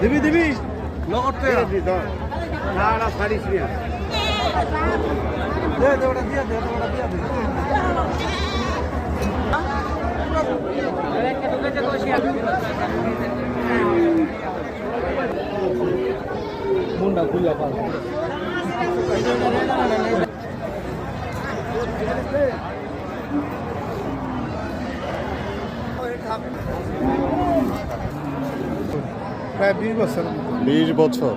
দিবি দিবি লগতে না না ছাড়িস না দে দে ওটা দিয়া দে ওটা দিয়া দে মুন্ডা খুলে পাল প্রায় 20 বছর। 20 বছর।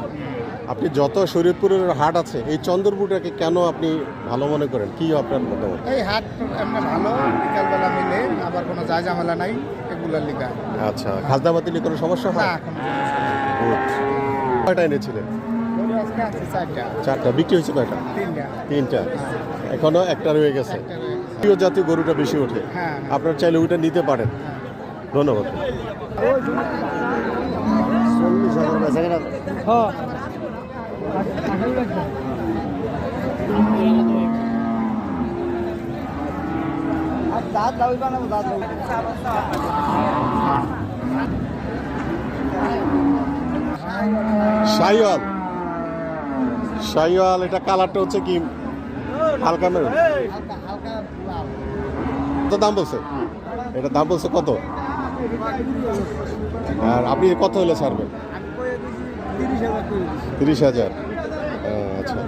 আপনি যত শরীয়তপুরের হাট আছে এই চন্দ্রপুরটাকে কেন আপনি ভালো মনে করেন? কি আপনার মতামত? এই হাট এমনি ভালো, বিকালবেলা মিলে, আবার কোনো যায় ঝামেলা নাই এগুলার লিগা। আচ্ছা, খাজনা বাতিলে কোনো সমস্যা হয়? কয়টা এনেছিলেন? চারটা। বিক্রি হয়েছে কয়টা? তিনটা। এখনো একটা রয়ে গেছে। প্রিয় জাতীয় গরুটা বেশি ওঠে, আপনার চাইলে ওইটা নিতে পারেন। ধন্যবাদ। শাহিওয়াল, শাহিওয়াল, এটা কালারটা হচ্ছে কি হালকা মেরুন। কত দাম বলছে? এটা দাম বলছে কত? আর আপনি কত হলে ছাড়বেন? 30,000। আচ্ছা।